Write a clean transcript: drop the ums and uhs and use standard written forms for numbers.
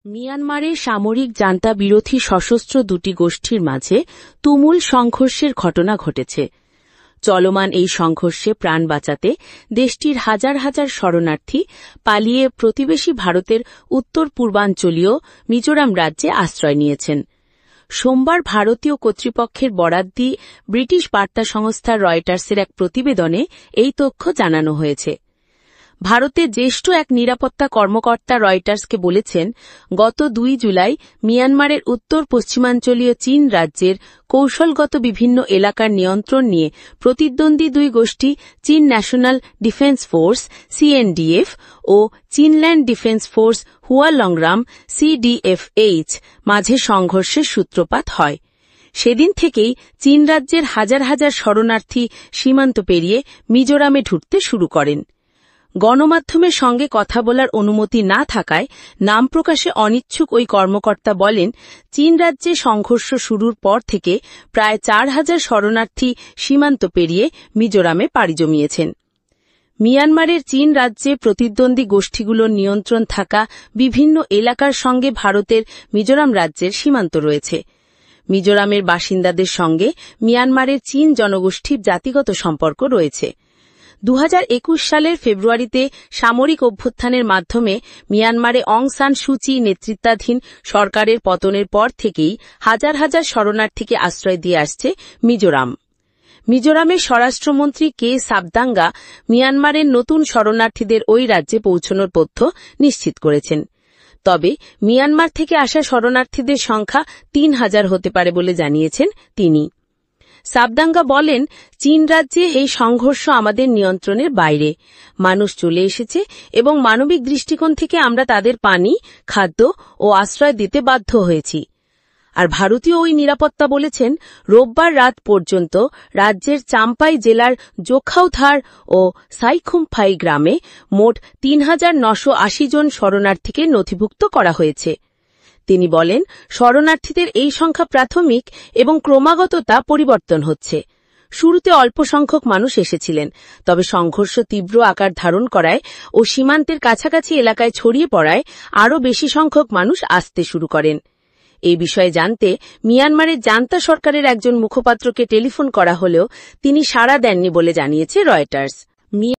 মিয়ানমারের সামরিক জান্তা বিরোধী সশস্ত্র দুটি গোষ্ঠীর মাঝে তুমুল সংঘর্ষের ঘটনা ঘটেছে। চলমান এই সংঘর্ষে প্রাণ বাঁচাতে দেশটির হাজার হাজার শরণার্থী পালিয়ে প্রতিবেশী ভারতের উত্তর পূর্বাঞ্চলীয় মিজোরাম রাজ্যে আশ্রয় নিয়েছেন। সোমবার ভারতীয় কর্তৃপক্ষের বরাত দিয়ে ব্রিটিশ বার্তা সংস্থা রয়টার্সের এক প্রতিবেদনে এই তথ্য জানানো হয়েছে। ভারতের জ্যেষ্ঠ এক নিরাপত্তা কর্মকর্তা রয়টার্সকে বলেছেন, গত ২ জুলাই মিয়ানমারের উত্তর পশ্চিমাঞ্চলীয় চীন রাজ্যের কৌশলগত বিভিন্ন এলাকার নিয়ন্ত্রণ নিয়ে প্রতিদ্বন্দ্বী দুই গোষ্ঠী চীন ন্যাশনাল ডিফেন্স ফোর্স সিএনডিএফ ও চীনল্যান্ড ডিফেন্স ফোর্স হুয়ালংরাম সিডিএফএইচ মাঝে সংঘর্ষের সূত্রপাত হয়। সেদিন থেকেই চীন রাজ্যের হাজার হাজার শরণার্থী সীমান্ত পেরিয়ে মিজোরামে ঢুকতে শুরু করেন। গণমাধ্যমের সঙ্গে কথা বলার অনুমতি না থাকায় নাম প্রকাশে অনিচ্ছুক ওই কর্মকর্তা বলেন, চীন রাজ্যে সংঘর্ষ শুরুর পর থেকে প্রায় ৪,০০০ শরণার্থী সীমান্ত পেরিয়ে মিজোরামে পাড়ি জমিয়েছেন। মিয়ানমারের চীন রাজ্যে প্রতিদ্বন্দ্বী গোষ্ঠীগুলোর নিয়ন্ত্রণ থাকা বিভিন্ন এলাকার সঙ্গে ভারতের মিজোরাম রাজ্যের সীমান্ত রয়েছে। মিজোরামের বাসিন্দাদের সঙ্গে মিয়ানমারের চীন জনগোষ্ঠীর জাতিগত সম্পর্ক রয়েছে। ২০২১ সালের ফেব্রুয়ারিতে সামরিক অভ্যুত্থানের মাধ্যমে মিয়ানমারে অং সান সুচি নেতৃত্বাধীন সরকারের পতনের পর থেকেই হাজার হাজার শরণার্থীকে আশ্রয় দিয়ে আসছে মিজোরাম। মিজোরামের স্বরাষ্ট্রমন্ত্রী কে সাবদাঙ্গা মিয়ানমারের নতুন শরণার্থীদের ওই রাজ্যে পৌঁছানোর তথ্য নিশ্চিত করেছেন। তবে মিয়ানমার থেকে আসা শরণার্থীদের সংখ্যা ৩,০০০ হতে পারে বলে জানিয়েছেন তিনি। সাবদাঙ্গা বলেন, চীন রাজ্যে এই সংঘর্ষ আমাদের নিয়ন্ত্রণের বাইরে। মানুষ চলে এসেছে এবং মানবিক দৃষ্টিকোণ থেকে আমরা তাদের পানি, খাদ্য ও আশ্রয় দিতে বাধ্য হয়েছি। আর ভারতীয় ওই নিরাপত্তা বলেছেন, রোববার রাত পর্যন্ত রাজ্যের চাম্পাই জেলার জোখাউথার ও সাইখুমফাই গ্রামে মোট ৩,৯৮০ জন শরণার্থীকে নথিভুক্ত করা হয়েছে। তিনি বলেন, শরণার্থীদের এই সংখ্যা প্রাথমিক এবং ক্রমাগত তা পরিবর্তন হচ্ছে। শুরুতে অল্প সংখ্যক মানুষ এসেছিলেন, তবে সংঘর্ষ তীব্র আকার ধারণ করায় ও সীমান্তের কাছাকাছি এলাকায় ছড়িয়ে পড়ায় আরও বেশি সংখ্যক মানুষ আসতে শুরু করেন। এই বিষয়ে জানতে মিয়ানমারের জান্তা সরকারের একজন মুখপাত্রকে টেলিফোন করা হলেও তিনি সাড়া দেননি বলে জানিয়েছে রয়টার্স।